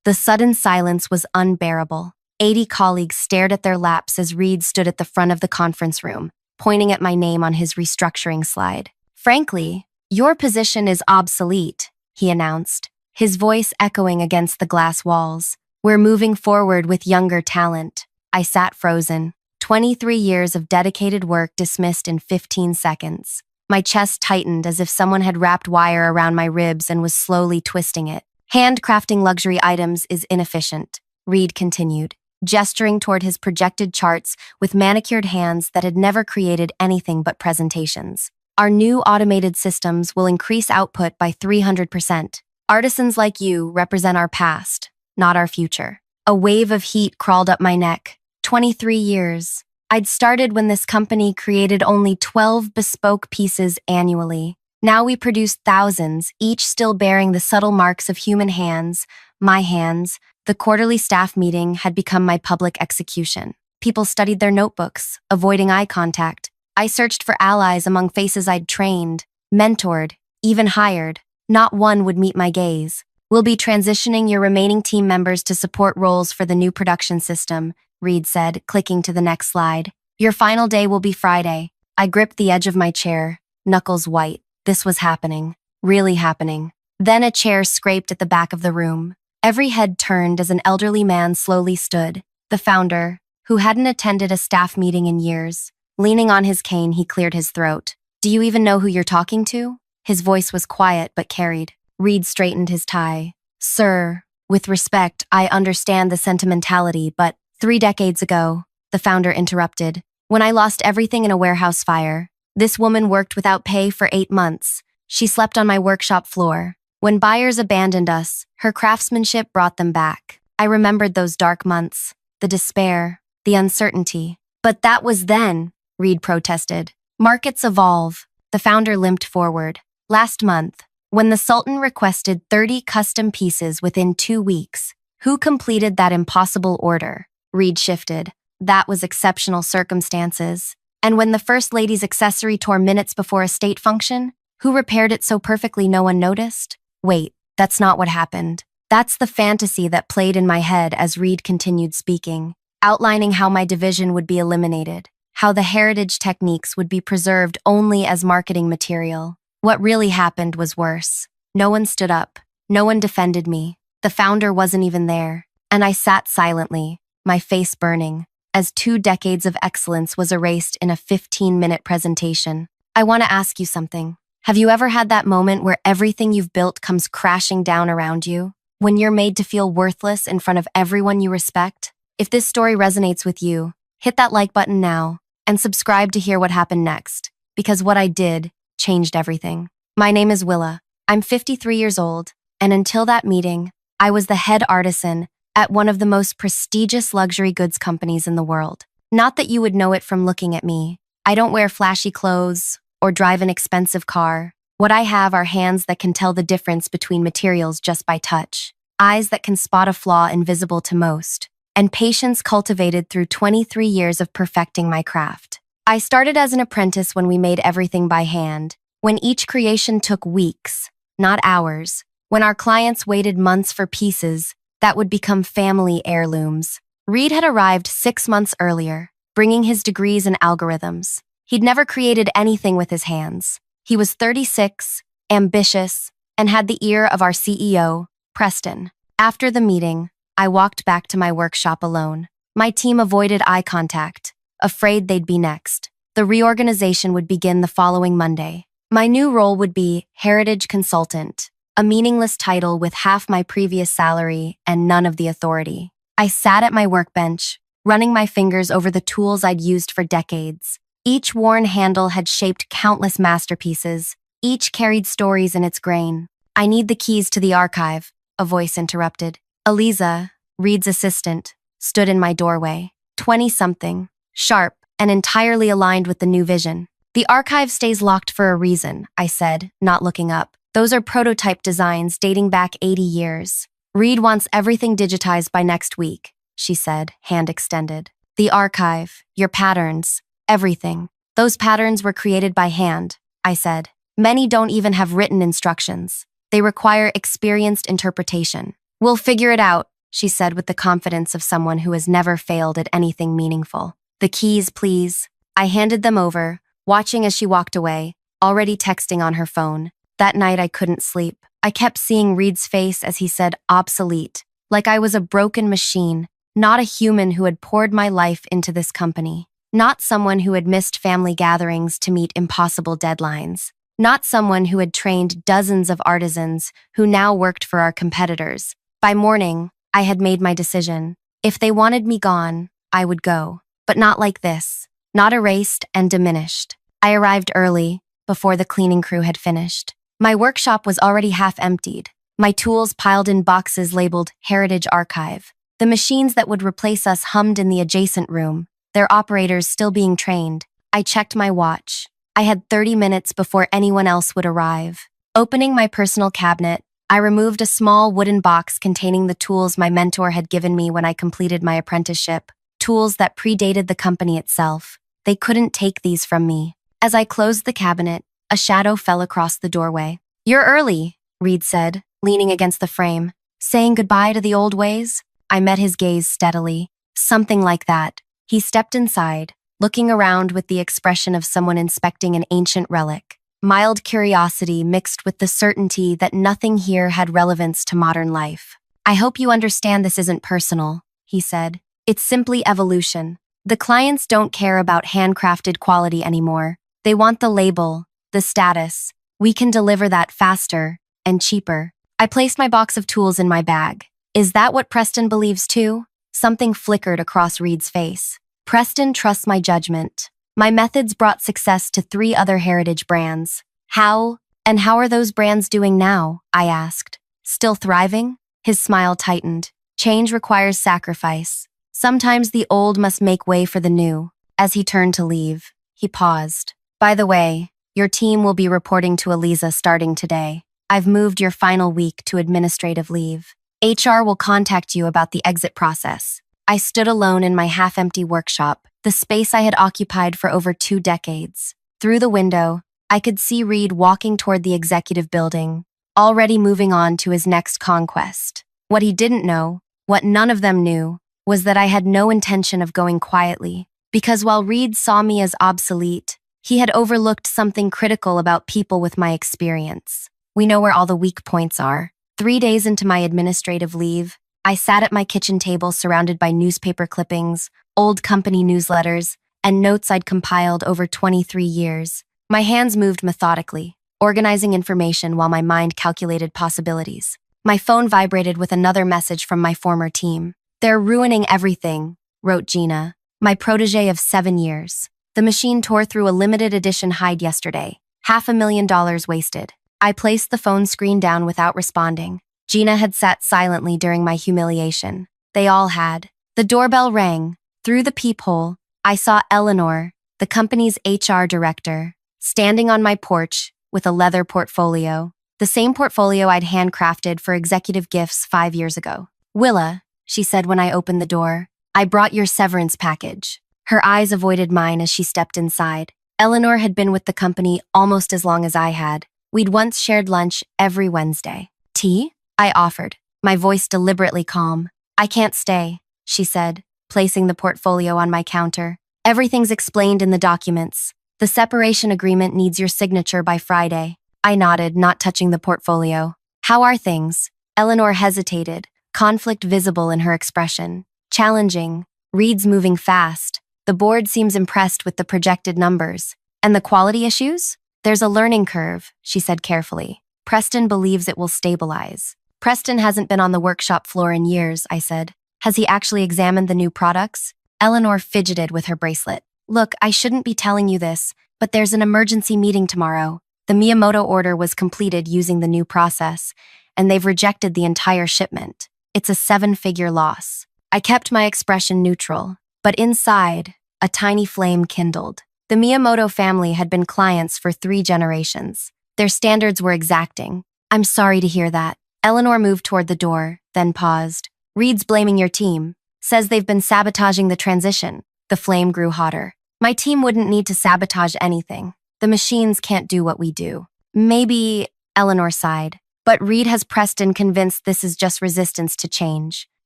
The sudden silence was unbearable. 80 colleagues stared at their laps as Reed stood at the front of the conference room, pointing at my name on his restructuring slide. "Frankly, your position is obsolete," he announced, his voice echoing against the glass walls. "We're moving forward with younger talent." I sat frozen. 23 years of dedicated work dismissed in 15 seconds. My chest tightened as if someone had wrapped wire around my ribs and was slowly twisting it. "Handcrafting luxury items is inefficient," Reed continued, gesturing toward his projected charts with manicured hands that had never created anything but presentations. "Our new automated systems will increase output by 300%. Artisans like you represent our past, not our future." A wave of heat crawled up my neck. 23 years. I'd started when this company created only 12 bespoke pieces annually. Now we produce thousands, each still bearing the subtle marks of human hands, my hands. The quarterly staff meeting had become my public execution. People studied their notebooks, avoiding eye contact. I searched for allies among faces I'd trained, mentored, even hired. Not one would meet my gaze. "We'll be transitioning your remaining team members to support roles for the new production system," Reed said, clicking to the next slide. "Your final day will be Friday." I gripped the edge of my chair, knuckles white. This was happening. Really happening. Then a chair scraped at the back of the room. Every head turned as an elderly man slowly stood. The founder, who hadn't attended a staff meeting in years. Leaning on his cane, he cleared his throat. "Do you even know who you're talking to?" His voice was quiet but carried. Reed straightened his tie. "Sir, with respect, I understand the sentimentality, but 3 decades ago," the founder interrupted, "when I lost everything in a warehouse fire, this woman worked without pay for 8 months. She slept on my workshop floor. When buyers abandoned us, her craftsmanship brought them back. I remembered those dark months, the despair, the uncertainty." "But that was then," Reed protested. "Markets evolve." The founder limped forward. "Last month, when the Sultan requested 30 custom pieces within 2 weeks, who completed that impossible order?" Reed shifted. "That was exceptional circumstances. And when the First Lady's accessory tore minutes before a state function, who repaired it so perfectly no one noticed?" "Wait, that's not what happened." That's the fantasy that played in my head as Reed continued speaking, outlining how my division would be eliminated, how the heritage techniques would be preserved only as marketing material. What really happened was worse. No one stood up. No one defended me. The founder wasn't even there. And I sat silently, my face burning, as 2 decades of excellence was erased in a 15-minute presentation. "I want to ask you something. Have you ever had that moment where everything you've built comes crashing down around you? When you're made to feel worthless in front of everyone you respect? If this story resonates with you, hit that like button now and subscribe to hear what happened next, because what I did changed everything. My name is Willa. I'm 53 years old, and until that meeting, I was the head artisan at one of the most prestigious luxury goods companies in the world. Not that you would know it from looking at me. I don't wear flashy clothes or drive an expensive car. What I have are hands that can tell the difference between materials just by touch, eyes that can spot a flaw invisible to most, and patience cultivated through 23 years of perfecting my craft. I started as an apprentice when we made everything by hand, when each creation took weeks, not hours, when our clients waited months for pieces that would become family heirlooms. Reed had arrived 6 months earlier, bringing his degrees in algorithms. He'd never created anything with his hands. He was 36, ambitious, and had the ear of our CEO, Preston. After the meeting, I walked back to my workshop alone. My team avoided eye contact, afraid they'd be next. The reorganization would begin the following Monday. My new role would be Heritage Consultant, a meaningless title with half my previous salary and none of the authority. I sat at my workbench, running my fingers over the tools I'd used for decades. Each worn handle had shaped countless masterpieces. Each carried stories in its grain. "I need the keys to the archive," a voice interrupted. Eliza, Reed's assistant, stood in my doorway, 20-something, sharp, and entirely aligned with the new vision. "The archive stays locked for a reason," I said, not looking up. "Those are prototype designs dating back 80 years. Reed wants everything digitized by next week," she said, hand extended. "The archive, your patterns, everything. Those patterns were created by hand," I said. "Many don't even have written instructions. They require experienced interpretation." "We'll figure it out," she said with the confidence of someone who has never failed at anything meaningful. The keys, please. I handed them over, watching as she walked away, already texting on her phone. That night I couldn't sleep. I kept seeing Reed's face as he said obsolete, like I was a broken machine, not a human who had poured my life into this company. Not someone who had missed family gatherings to meet impossible deadlines. Not someone who had trained dozens of artisans who now worked for our competitors. By morning, I had made my decision. If they wanted me gone, I would go. But not like this. Not erased and diminished. I arrived early, before the cleaning crew had finished. My workshop was already half emptied. My tools piled in boxes labeled Heritage Archive. The machines that would replace us hummed in the adjacent room, their operators still being trained. I checked my watch. I had 30 minutes before anyone else would arrive. Opening my personal cabinet, I removed a small wooden box containing the tools my mentor had given me when I completed my apprenticeship, tools that predated the company itself. They couldn't take these from me. As I closed the cabinet, a shadow fell across the doorway. "You're early," Reed said, leaning against the frame. "Saying goodbye to the old ways?" I met his gaze steadily. "Something like that." He stepped inside, looking around with the expression of someone inspecting an ancient relic. Mild curiosity mixed with the certainty that nothing here had relevance to modern life. "I hope you understand this isn't personal," he said. "It's simply evolution. The clients don't care about handcrafted quality anymore. They want the label, the status. We can deliver that faster and cheaper." I placed my box of tools in my bag. "Is that what Preston believes too?" Something flickered across Reed's face. "Preston trusts my judgment. My methods brought success to 3 other heritage brands. How are those brands doing now?" I asked. "Still thriving?" His smile tightened. "Change requires sacrifice. Sometimes the old must make way for the new." As he turned to leave, he paused. "By the way, your team will be reporting to Eliza starting today. I've moved your final week to administrative leave. HR will contact you about the exit process." I stood alone in my half-empty workshop, the space I had occupied for over 2 decades. Through the window, I could see Reed walking toward the executive building, already moving on to his next conquest. What he didn't know, what none of them knew, was that I had no intention of going quietly, because while Reed saw me as obsolete, he had overlooked something critical about people with my experience. We know where all the weak points are. 3 days into my administrative leave, I sat at my kitchen table surrounded by newspaper clippings, old company newsletters, and notes I'd compiled over 23 years. My hands moved methodically, organizing information while my mind calculated possibilities. My phone vibrated with another message from my former team. "They're ruining everything," wrote Gina, my protege of 7 years. "The machine tore through a limited edition hide yesterday. $500,000 wasted." I placed the phone screen down without responding. Gina had sat silently during my humiliation. They all had. The doorbell rang. Through the peephole, I saw Eleanor, the company's HR director, standing on my porch with a leather portfolio, the same portfolio I'd handcrafted for executive gifts 5 years ago. "Willa," she said when I opened the door, "I brought your severance package." Her eyes avoided mine as she stepped inside. Eleanor had been with the company almost as long as I had. We'd once shared lunch every Wednesday. "Tea?" I offered, my voice deliberately calm. "I can't stay," she said, placing the portfolio on my counter. "Everything's explained in the documents. The separation agreement needs your signature by Friday." I nodded, not touching the portfolio. "How are things?" Eleanor hesitated, conflict visible in her expression. "Challenging. Reed's moving fast. The board seems impressed with the projected numbers. And the quality issues? There's a learning curve," she said carefully. "Preston believes it will stabilize." "Preston hasn't been on the workshop floor in years," I said. "Has he actually examined the new products?" Eleanor fidgeted with her bracelet. "Look, I shouldn't be telling you this, but there's an emergency meeting tomorrow. The Miyamoto order was completed using the new process, and they've rejected the entire shipment. It's a 7-figure loss." I kept my expression neutral, but inside, a tiny flame kindled. The Miyamoto family had been clients for 3 generations. Their standards were exacting. "I'm sorry to hear that." Eleanor moved toward the door, then paused. "Reed's blaming your team. Says they've been sabotaging the transition." The flame grew hotter. "My team wouldn't need to sabotage anything. The machines can't do what we do." "Maybe," Eleanor sighed. "But Reed has Preston convinced this is just resistance to change.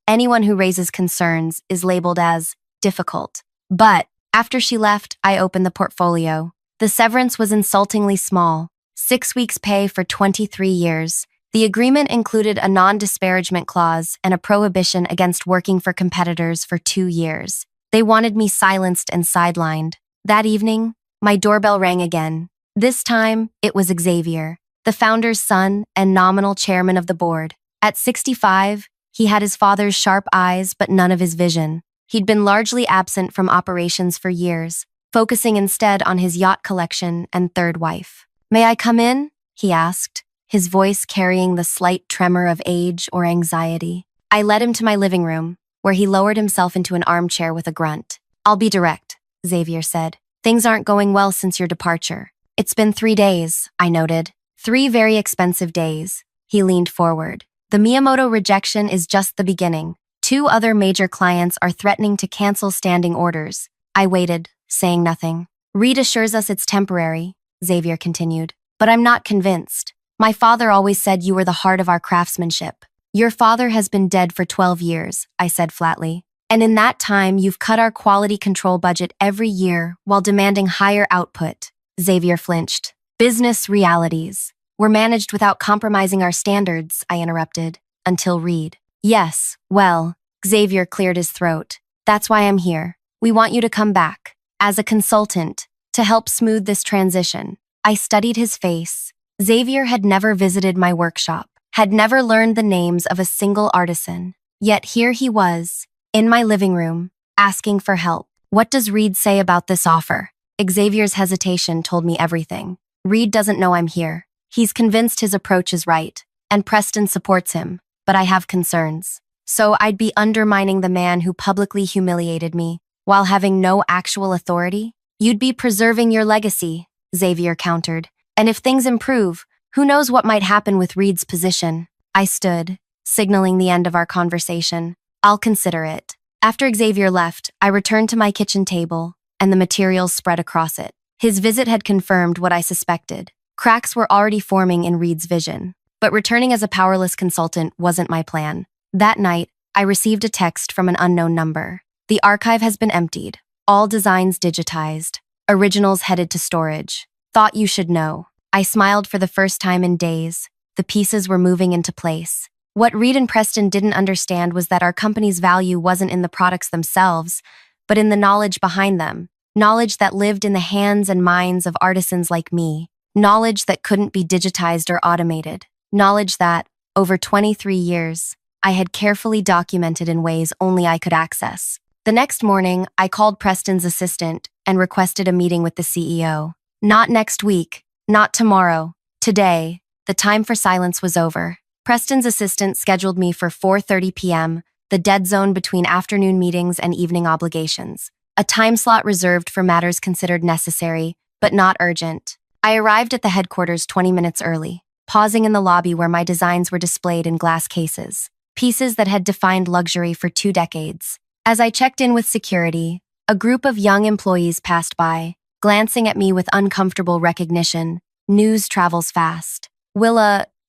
Anyone who raises concerns is labeled as difficult. But after she left, I opened the portfolio. The severance was insultingly small, 6 weeks' pay for 23 years. The agreement included a non-disparagement clause and a prohibition against working for competitors for 2 years. They wanted me silenced and sidelined. That evening, my doorbell rang again. This time, it was Xavier, the founder's son and nominal chairman of the board. At 65, he had his father's sharp eyes but none of his vision. He'd been largely absent from operations for years, focusing instead on his yacht collection and third wife. "May I come in?" he asked, his voice carrying the slight tremor of age or anxiety. I led him to my living room, where he lowered himself into an armchair with a grunt. "I'll be direct," Xavier said. "Things aren't going well since your departure." "It's been 3 days," I noted. 3 very expensive days. He leaned forward. "The Miyamoto rejection is just the beginning. 2 other major clients are threatening to cancel standing orders." I waited, saying nothing. "Reed assures us it's temporary," Xavier continued. "But I'm not convinced. My father always said you were the heart of our craftsmanship." "Your father has been dead for 12 years, I said flatly. "And in that time, you've cut our quality control budget every year while demanding higher output." Xavier flinched. "Business realities. We're managed without compromising our standards," I interrupted. "Until Reed." "Yes, well," Xavier cleared his throat. "That's why I'm here. We want you to come back, as a consultant, to help smooth this transition." I studied his face. Xavier had never visited my workshop, had never learned the names of a single artisan. Yet here he was, in my living room, asking for help. "What does Reed say about this offer?" Xavier's hesitation told me everything. "Reed doesn't know I'm here. He's convinced his approach is right, and Preston supports him, but I have concerns. So I'd be undermining the man who publicly humiliated me, while having no actual authority? You'd be preserving your legacy," Xavier countered. "And if things improve, who knows what might happen with Reed's position?" I stood, signaling the end of our conversation. "I'll consider it." After Xavier left, I returned to my kitchen table, and the materials spread across it. His visit had confirmed what I suspected. Cracks were already forming in Reed's vision. But returning as a powerless consultant wasn't my plan. That night, I received a text from an unknown number. "The archive has been emptied. All designs digitized. Originals headed to storage. Thought you should know." I smiled for the first time in days. The pieces were moving into place. What Reed and Preston didn't understand was that our company's value wasn't in the products themselves, but in the knowledge behind them. Knowledge that lived in the hands and minds of artisans like me. Knowledge that couldn't be digitized or automated. Knowledge that, over 23 years, I had carefully documented in ways only I could access. The next morning, I called Preston's assistant and requested a meeting with the CEO. Not next week, not tomorrow, today. The time for silence was over. Preston's assistant scheduled me for 4:30 p.m., the dead zone between afternoon meetings and evening obligations. A time slot reserved for matters considered necessary, but not urgent. I arrived at the headquarters 20 minutes early, pausing in the lobby where my designs were displayed in glass cases, pieces that had defined luxury for 2 decades. As I checked in with security, a group of young employees passed by, glancing at me with uncomfortable recognition. News travels fast.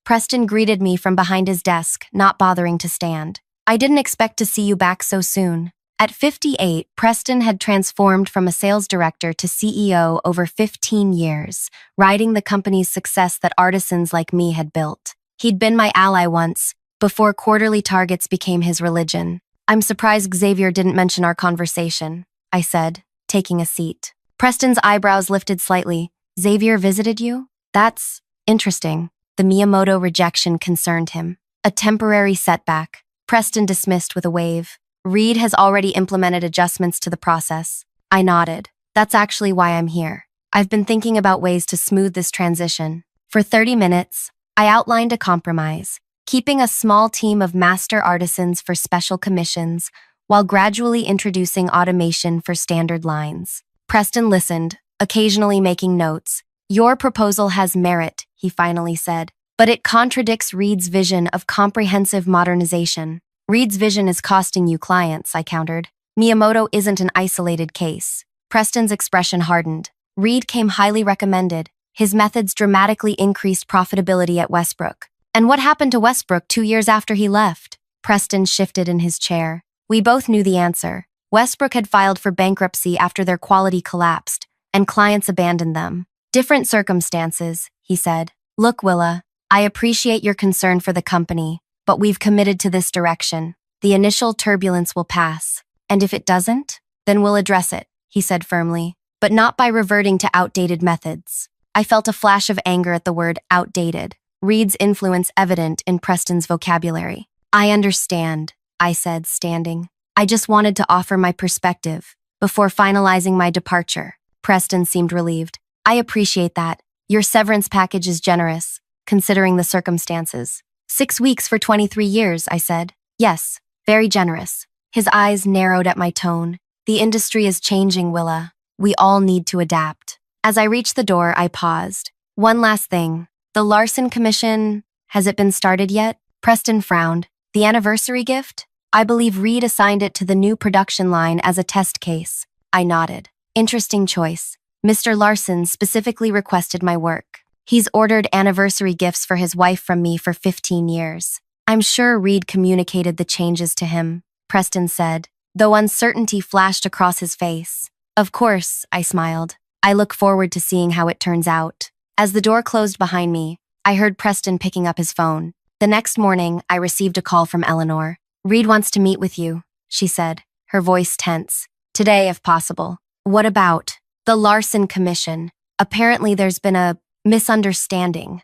Preston greeted me from behind his desk, not bothering to stand. "I didn't expect to see you back so soon." At 58, Preston had transformed from a sales director to CEO over 15 years, riding the company's success that artisans like me had built. He'd been my ally once, before quarterly targets became his religion. "I'm surprised Xavier didn't mention our conversation," I said, taking a seat. Preston's eyebrows lifted slightly. "Xavier visited you? That's interesting." The Miyamoto rejection concerned him. A temporary setback, Preston dismissed with a wave. "Reed has already implemented adjustments to the process." I nodded. "That's actually why I'm here. I've been thinking about ways to smooth this transition." For 30 minutes, I outlined a compromise, keeping a small team of master artisans for special commissions, while gradually introducing automation for standard lines. Preston listened, occasionally making notes. "Your proposal has merit," he finally said, "but it contradicts Reed's vision of comprehensive modernization." "Reed's vision is costing you clients," I countered. "Miyamoto isn't an isolated case." Preston's expression hardened. "Reed came highly recommended. His methods dramatically increased profitability at Westbrook." "And what happened to Westbrook 2 years after he left?" Preston shifted in his chair. We both knew the answer. Westbrook had filed for bankruptcy after their quality collapsed, and clients abandoned them. Different circumstances, he said. Look, Willa, I appreciate your concern for the company, but we've committed to this direction. The initial turbulence will pass, and if it doesn't, then we'll address it, he said firmly, but not by reverting to outdated methods. I felt a flash of anger at the word outdated, Reed's influence evident in Preston's vocabulary. I understand, I said, standing. I just wanted to offer my perspective before finalizing my departure. Preston seemed relieved. I appreciate that. Your severance package is generous, considering the circumstances. 6 weeks for 23 years, I said. Yes, very generous. His eyes narrowed at my tone. The industry is changing, Willa. We all need to adapt. As I reached the door, I paused. One last thing. The Larson Commission, has it been started yet? Preston frowned. The anniversary gift? I believe Reed assigned it to the new production line as a test case. I nodded. Interesting choice. Mr. Larson specifically requested my work. He's ordered anniversary gifts for his wife from me for 15 years. I'm sure Reed communicated the changes to him, Preston said, though uncertainty flashed across his face. Of course, I smiled. I look forward to seeing how it turns out. As the door closed behind me, I heard Preston picking up his phone. The next morning, I received a call from Eleanor. Reed wants to meet with you, she said, her voice tense. Today, if possible. What about? The Larson Commission. Apparently there's been a misunderstanding.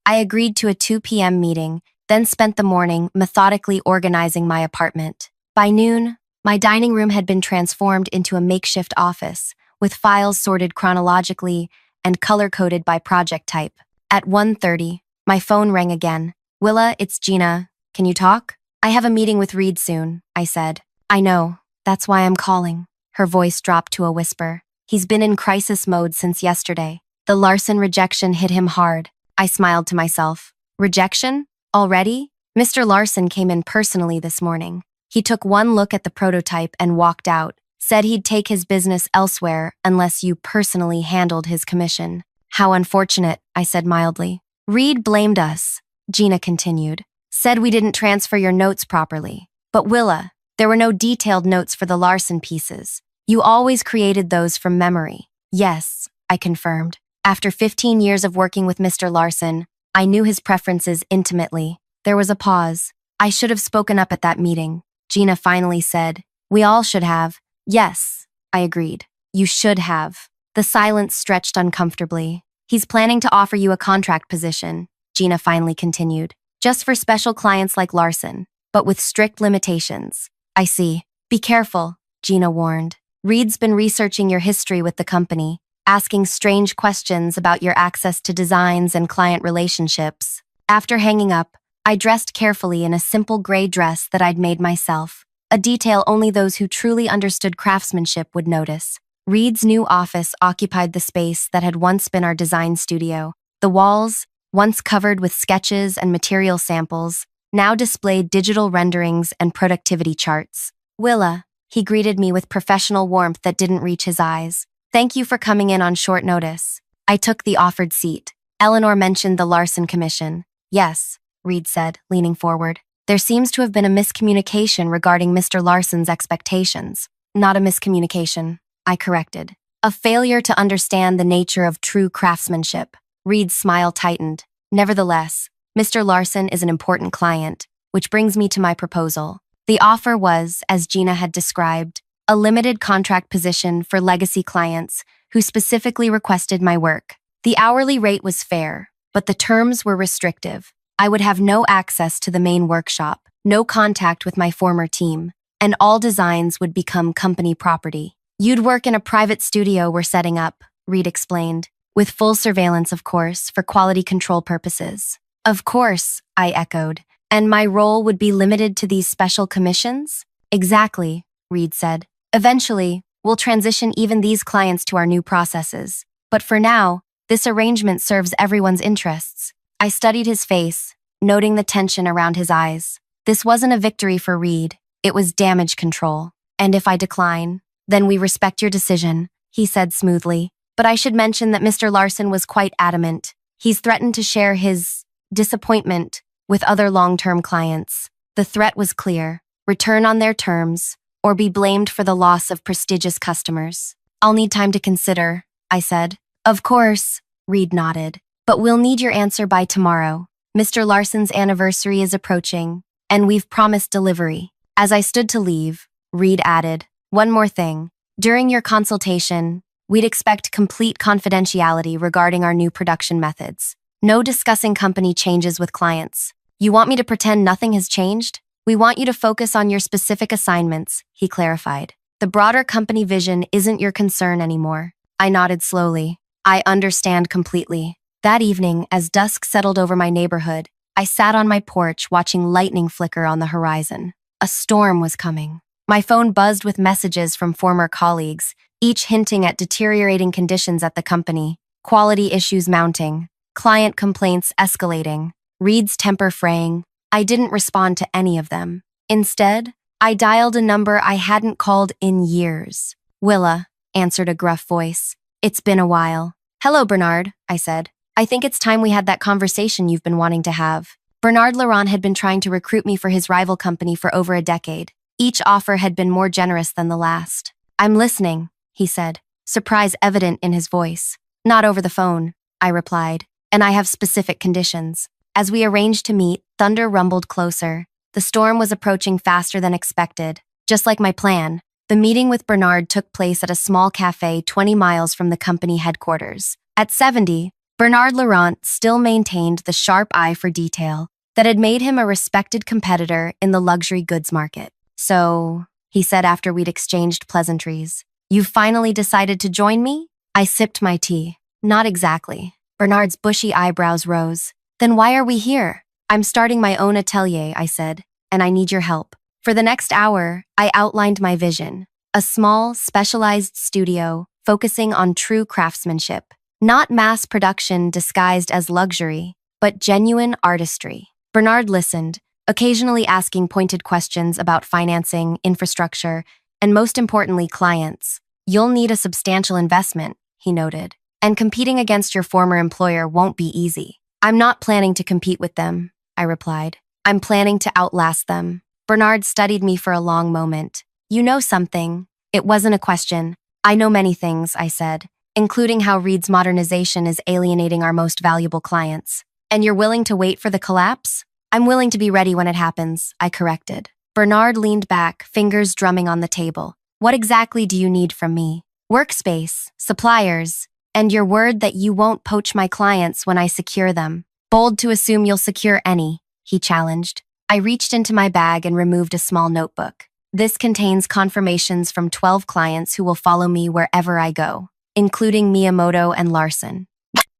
I agreed to a 2 p.m. meeting, then spent the morning methodically organizing my apartment. By noon, my dining room had been transformed into a makeshift office, with files sorted chronologically and color-coded by project type. At 1:30, my phone rang again. Willa, it's Gina. Can you talk? I have a meeting with Reed soon, I said. I know. That's why I'm calling. Her voice dropped to a whisper. He's been in crisis mode since yesterday. The Larson rejection hit him hard. I smiled to myself. Rejection? Already? Mr. Larson came in personally this morning. He took one look at the prototype and walked out, said he'd take his business elsewhere unless you personally handled his commission. How unfortunate, I said mildly. Reed blamed us, Gina continued. Said we didn't transfer your notes properly. But Willa, there were no detailed notes for the Larson pieces. You always created those from memory. Yes, I confirmed. After 15 years of working with Mr. Larson, I knew his preferences intimately. There was a pause. I should have spoken up at that meeting. Gina finally said, we all should have. Yes, I agreed. You should have. The silence stretched uncomfortably. He's planning to offer you a contract position, Gina finally continued. Just for special clients like Larson, but with strict limitations. I see. Be careful, Gina warned. Reed's been researching your history with the company, asking strange questions about your access to designs and client relationships. After hanging up, I dressed carefully in a simple gray dress that I'd made myself, a detail only those who truly understood craftsmanship would notice. Reed's new office occupied the space that had once been our design studio. The walls, once covered with sketches and material samples, now displayed digital renderings and productivity charts. Willa, he greeted me with professional warmth that didn't reach his eyes. Thank you for coming in on short notice. I took the offered seat. Eleanor mentioned the Larson Commission. Yes, Reed said, leaning forward. There seems to have been a miscommunication regarding Mr. Larson's expectations. Not a miscommunication, I corrected. A failure to understand the nature of true craftsmanship. Reed's smile tightened. Nevertheless, Mr. Larson is an important client, which brings me to my proposal. The offer was, as Gina had described, a limited contract position for legacy clients who specifically requested my work. The hourly rate was fair, but the terms were restrictive. I would have no access to the main workshop, no contact with my former team, and all designs would become company property. You'd work in a private studio we're setting up, Reed explained, with full surveillance, of course, for quality control purposes. Of course, I echoed. And my role would be limited to these special commissions? Exactly, Reed said. Eventually, we'll transition even these clients to our new processes. But for now, this arrangement serves everyone's interests. I studied his face, noting the tension around his eyes. This wasn't a victory for Reed, it was damage control. And if I decline, then we respect your decision, he said smoothly. But I should mention that Mr. Larson was quite adamant. He's threatened to share his disappointment with other long-term clients. The threat was clear: return on their terms, or be blamed for the loss of prestigious customers. I'll need time to consider, I said. Of course, Reed nodded. But we'll need your answer by tomorrow. Mr. Larson's anniversary is approaching, and we've promised delivery. As I stood to leave, Reed added, one more thing. During your consultation, we'd expect complete confidentiality regarding our new production methods. No discussing company changes with clients. You want me to pretend nothing has changed? We want you to focus on your specific assignments, he clarified. The broader company vision isn't your concern anymore. I nodded slowly. I understand completely. That evening, as dusk settled over my neighborhood, I sat on my porch watching lightning flicker on the horizon. A storm was coming. My phone buzzed with messages from former colleagues, each hinting at deteriorating conditions at the company, quality issues mounting, client complaints escalating, Reed's temper fraying. I didn't respond to any of them. Instead, I dialed a number I hadn't called in years. Willa, answered a gruff voice. It's been a while. Hello, Bernard, I said. I think it's time we had that conversation you've been wanting to have. Bernard Laurent had been trying to recruit me for his rival company for over a decade. Each offer had been more generous than the last. I'm listening, he said, surprise evident in his voice. Not over the phone, I replied, and I have specific conditions. As we arranged to meet, thunder rumbled closer. The storm was approaching faster than expected. Just like my plan, the meeting with Bernard took place at a small cafe 20 miles from the company headquarters. At 70, Bernard Laurent still maintained the sharp eye for detail that had made him a respected competitor in the luxury goods market. So, he said after we'd exchanged pleasantries, you've finally decided to join me? I sipped my tea. Not exactly. Bernard's bushy eyebrows rose. Then why are we here? I'm starting my own atelier, I said, and I need your help. For the next hour, I outlined my vision. A small, specialized studio focusing on true craftsmanship. Not mass production disguised as luxury, but genuine artistry. Bernard listened, occasionally asking pointed questions about financing, infrastructure, and most importantly, clients. You'll need a substantial investment, he noted, and competing against your former employer won't be easy. I'm not planning to compete with them, I replied. I'm planning to outlast them. Bernard studied me for a long moment. You know something. It wasn't a question. I know many things, I said, including how Reed's modernization is alienating our most valuable clients. And you're willing to wait for the collapse? I'm willing to be ready when it happens, I corrected. Bernard leaned back, fingers drumming on the table. What exactly do you need from me? Workspace, suppliers, and your word that you won't poach my clients when I secure them. Bold to assume you'll secure any, he challenged. I reached into my bag and removed a small notebook. This contains confirmations from 12 clients who will follow me wherever I go, including Miyamoto and Larson.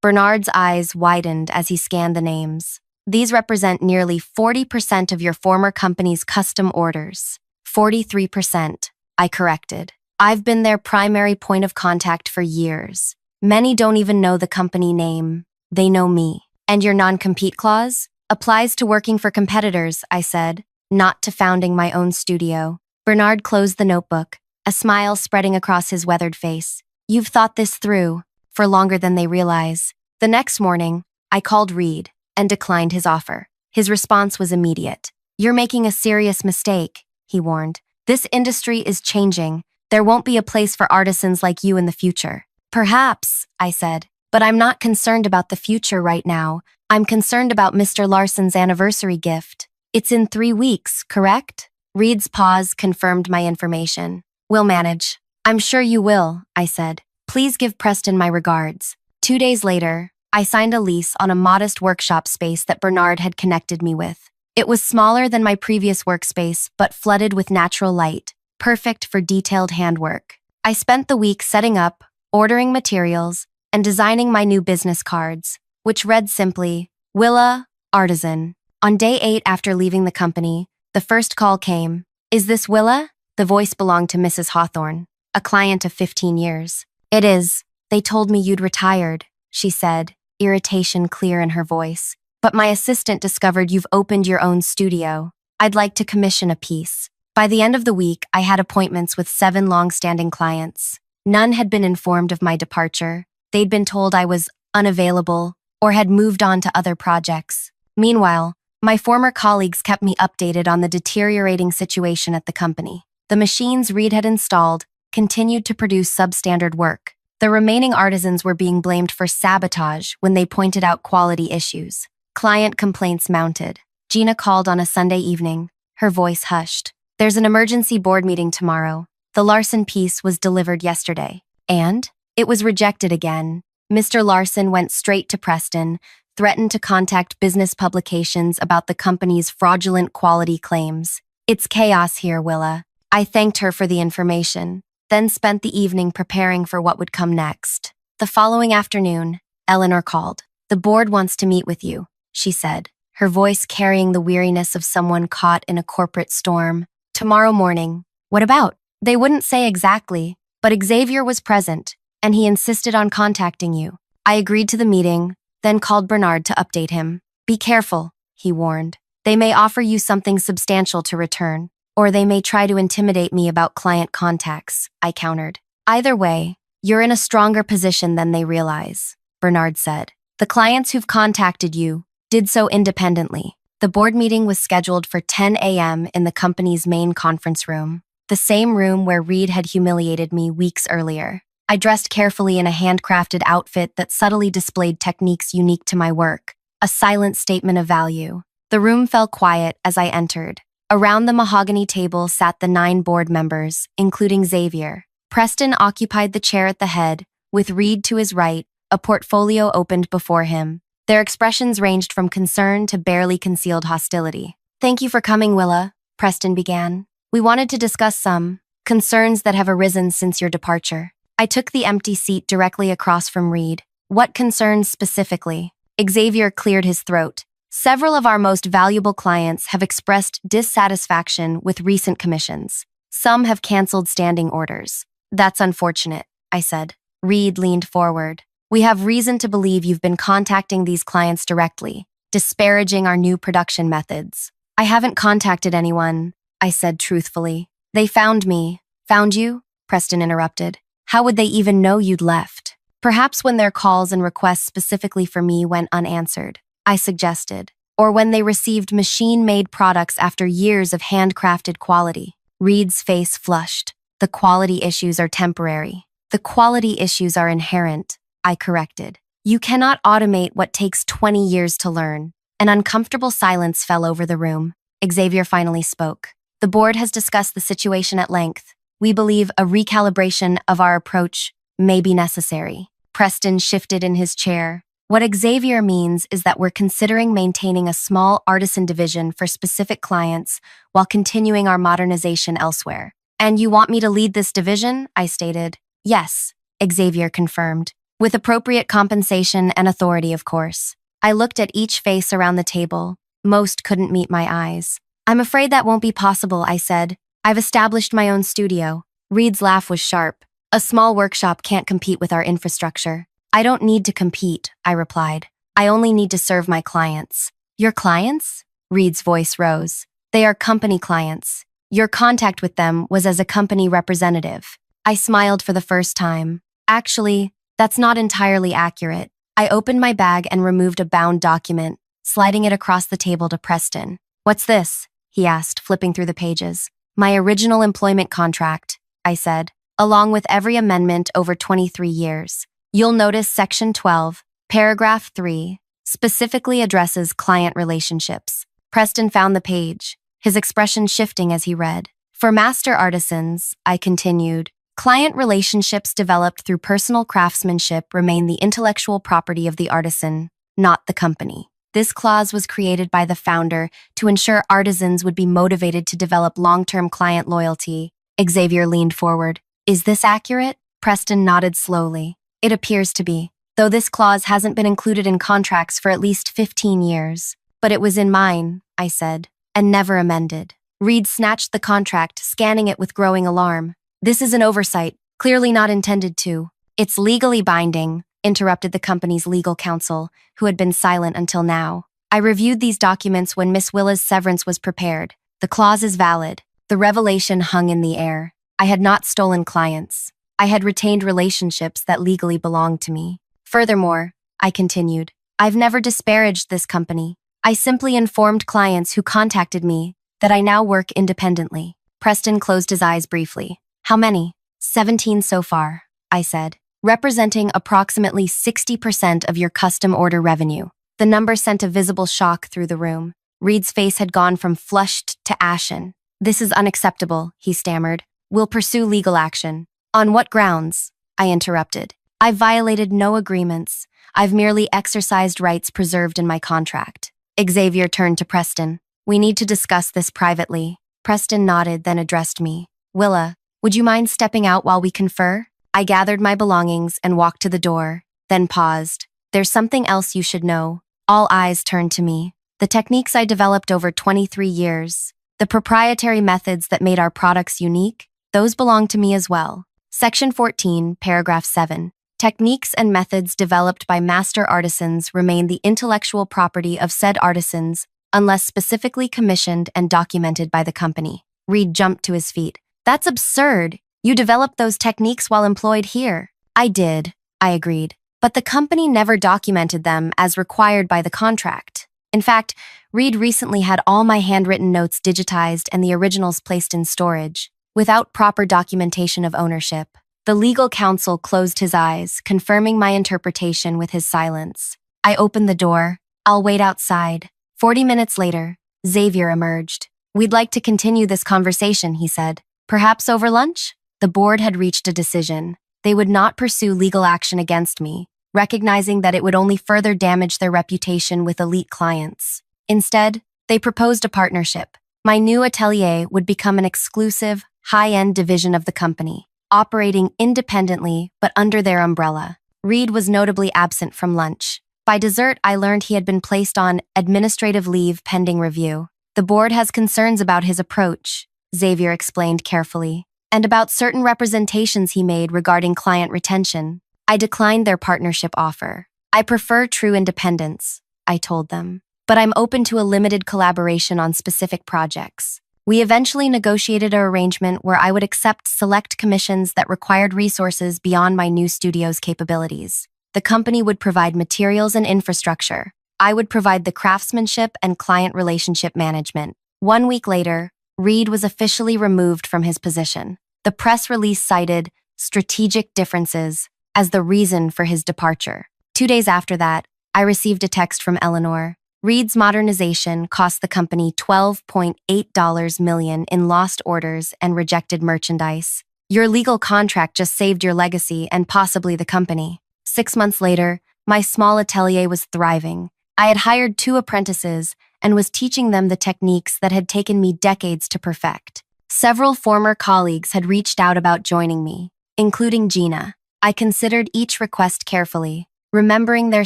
Bernard's eyes widened as he scanned the names. These represent nearly 40% of your former company's custom orders. 43%, I corrected. I've been their primary point of contact for years. Many don't even know the company name. They know me. And your non-compete clause? Applies to working for competitors, I said, not to founding my own studio. Bernard closed the notebook, a smile spreading across his weathered face. You've thought this through, for longer than they realize. The next morning, I called Reed and declined his offer. His response was immediate. You're making a serious mistake, he warned. This industry is changing. There won't be a place for artisans like you in the future. Perhaps, I said, but I'm not concerned about the future right now. I'm concerned about Mr. Larson's anniversary gift. It's in 3 weeks, correct? Reed's pause confirmed my information. We'll manage. I'm sure you will, I said. Please give Preston my regards. 2 days later, I signed a lease on a modest workshop space that Bernard had connected me with. It was smaller than my previous workspace, but flooded with natural light, perfect for detailed handwork. I spent the week setting up, ordering materials, and designing my new business cards, which read simply, Willa, Artisan. On day 8 after leaving the company, the first call came. Is this Willa? The voice belonged to Mrs. Hawthorne, a client of 15 years. It is. They told me you'd retired, she said, irritation clear in her voice. But my assistant discovered you've opened your own studio. I'd like to commission a piece. By the end of the week, I had appointments with 7 long-standing clients. None had been informed of my departure. They'd been told I was unavailable or had moved on to other projects. Meanwhile, My former colleagues kept me updated on the deteriorating situation at the company. The machines Reed had installed continued to produce substandard work. The remaining artisans were being blamed for sabotage when they pointed out quality issues. Client complaints mounted. Gina called on a Sunday evening, her voice hushed. There's an emergency board meeting tomorrow. The Larson piece was delivered yesterday. And? It was rejected again. Mr. Larson went straight to Preston, threatened to contact business publications about the company's fraudulent quality claims. It's chaos here, Willa. I thanked her for the information, then spent the evening preparing for what would come next. The following afternoon, Eleanor called. The board wants to meet with you, she said, her voice carrying the weariness of someone caught in a corporate storm. Tomorrow morning. What about? They wouldn't say exactly, but Xavier was present, and he insisted on contacting you. I agreed to the meeting, then called Bernard to update him. Be careful, he warned. They may offer you something substantial to return, or they may try to intimidate me about client contacts, I countered. Either way, you're in a stronger position than they realize, Bernard said. The clients who've contacted you did so independently. The board meeting was scheduled for 10 a.m. in the company's main conference room, the same room where Reed had humiliated me weeks earlier. I dressed carefully in a handcrafted outfit that subtly displayed techniques unique to my work, a silent statement of value. The room fell quiet as I entered. Around the mahogany table sat the 9 board members, including Xavier. Preston occupied the chair at the head, with Reed to his right, a portfolio opened before him. Their expressions ranged from concern to barely concealed hostility. Thank you for coming, Willa, Preston began. We wanted to discuss some concerns that have arisen since your departure. I took the empty seat directly across from Reed. What concerns specifically? Xavier cleared his throat. Several of our most valuable clients have expressed dissatisfaction with recent commissions. Some have canceled standing orders. That's unfortunate, I said. Reed leaned forward. We have reason to believe you've been contacting these clients directly, disparaging our new production methods. I haven't contacted anyone, I said truthfully. They found me. Found you? Preston interrupted. How would they even know you'd left? Perhaps when their calls and requests specifically for me went unanswered, I suggested. Or when they received machine-made products after years of handcrafted quality. Reed's face flushed. The quality issues are temporary. The quality issues are inherent, I corrected. You cannot automate what takes 20 years to learn. An uncomfortable silence fell over the room. Xavier finally spoke. The board has discussed the situation at length. We believe a recalibration of our approach may be necessary. Preston shifted in his chair. What Xavier means is that we're considering maintaining a small artisan division for specific clients while continuing our modernization elsewhere. And you want me to lead this division? I stated. Yes, Xavier confirmed. With appropriate compensation and authority, of course. I looked at each face around the table. Most couldn't meet my eyes. I'm afraid that won't be possible, I said. I've established my own studio. Reed's laugh was sharp. A small workshop can't compete with our infrastructure. I don't need to compete, I replied. I only need to serve my clients. Your clients? Reed's voice rose. They are company clients. Your contact with them was as a company representative. I smiled for the first time. Actually, that's not entirely accurate. I opened my bag and removed a bound document, sliding it across the table to Preston. What's this? He asked, flipping through the pages. My original employment contract, I said, along with every amendment over 23 years. You'll notice Section 12, Paragraph 3, specifically addresses client relationships. Preston found the page, his expression shifting as he read. For master artisans, I continued, client relationships developed through personal craftsmanship remain the intellectual property of the artisan, not the company. This clause was created by the founder to ensure artisans would be motivated to develop long-term client loyalty. Xavier leaned forward. Is this accurate? Preston nodded slowly. It appears to be, though this clause hasn't been included in contracts for at least 15 years. But it was in mine, I said, and never amended. Reed snatched the contract, scanning it with growing alarm. This is an oversight, clearly not intended to. It's legally binding, interrupted the company's legal counsel, who had been silent until now. I reviewed these documents when Miss Willa's severance was prepared. The clause is valid. The revelation hung in the air. I had not stolen clients. I had retained relationships that legally belonged to me. Furthermore, I continued, I've never disparaged this company. I simply informed clients who contacted me that I now work independently. Preston closed his eyes briefly. How many? 17 so far, I said, representing approximately 60% of your custom order revenue. The number sent a visible shock through the room. Reed's face had gone from flushed to ashen. This is unacceptable, he stammered. We'll pursue legal action. On what grounds? I interrupted. I've violated no agreements. I've merely exercised rights preserved in my contract. Xavier turned to Preston. We need to discuss this privately. Preston nodded, then addressed me. Willa, would you mind stepping out while we confer? I gathered my belongings and walked to the door, then paused. There's something else you should know. All eyes turned to me. The techniques I developed over 23 years, the proprietary methods that made our products unique, those belong to me as well. Section 14, paragraph 7. Techniques and methods developed by master artisans remain the intellectual property of said artisans unless specifically commissioned and documented by the company. Reed jumped to his feet. That's absurd. You developed those techniques while employed here. I did, I agreed. But the company never documented them as required by the contract. In fact, Reed recently had all my handwritten notes digitized and the originals placed in storage, without proper documentation of ownership. The legal counsel closed his eyes, confirming my interpretation with his silence. I opened the door. I'll wait outside. 40 minutes later, Xavier emerged. We'd like to continue this conversation, he said. Perhaps over lunch? The board had reached a decision. They would not pursue legal action against me, recognizing that it would only further damage their reputation with elite clients. Instead, they proposed a partnership. My new atelier would become an exclusive, high-end division of the company, operating independently but under their umbrella. Reed was notably absent from lunch. By dessert, I learned he had been placed on administrative leave pending review. The board has concerns about his approach, Xavier explained carefully, and about certain representations he made regarding client retention. I declined their partnership offer. I prefer true independence, I told them, but I'm open to a limited collaboration on specific projects. We eventually negotiated an arrangement where I would accept select commissions that required resources beyond my new studio's capabilities. The company would provide materials and infrastructure. I would provide the craftsmanship and client relationship management. 1 week later, Reed was officially removed from his position. The press release cited strategic differences as the reason for his departure. 2 days after that, I received a text from Eleanor. Reed's modernization cost the company $12.8 million in lost orders and rejected merchandise. Your legal contract just saved your legacy and possibly the company. 6 months later, my small atelier was thriving. I had hired 2 apprentices and was teaching them the techniques that had taken me decades to perfect. Several former colleagues had reached out about joining me, including Gina. I considered each request carefully, remembering their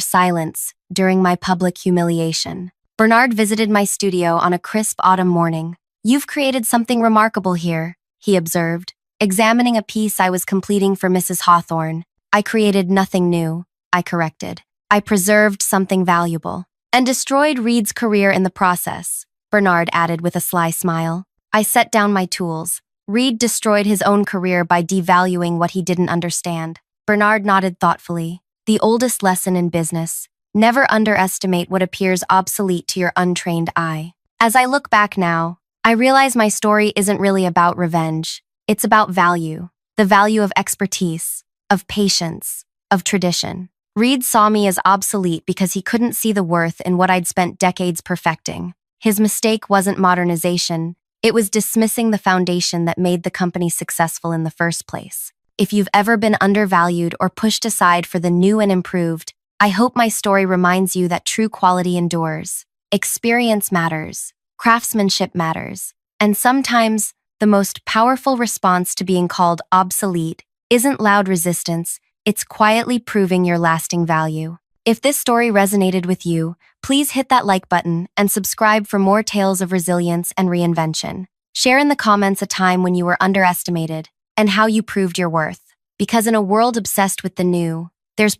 silence during my public humiliation. Bernard visited my studio on a crisp autumn morning. You've created something remarkable here, he observed, examining a piece I was completing for Mrs. Hawthorne. I created nothing new, I corrected. I preserved something valuable, and destroyed Reed's career in the process, Bernard added with a sly smile. I set down my tools. Reed destroyed his own career by devaluing what he didn't understand. Bernard nodded thoughtfully. The oldest lesson in business: never underestimate what appears obsolete to your untrained eye. As I look back now, I realize my story isn't really about revenge. It's about value. The value of expertise, of patience, of tradition. Reed saw me as obsolete because he couldn't see the worth in what I'd spent decades perfecting. His mistake wasn't modernization. It was dismissing the foundation that made the company successful in the first place. If you've ever been undervalued or pushed aside for the new and improved, I hope my story reminds you that true quality endures. Experience matters. Craftsmanship matters. And sometimes, the most powerful response to being called obsolete isn't loud resistance, it's quietly proving your lasting value. If this story resonated with you, please hit that like button and subscribe for more tales of resilience and reinvention. Share in the comments a time when you were underestimated and how you proved your worth. Because in a world obsessed with the new, there's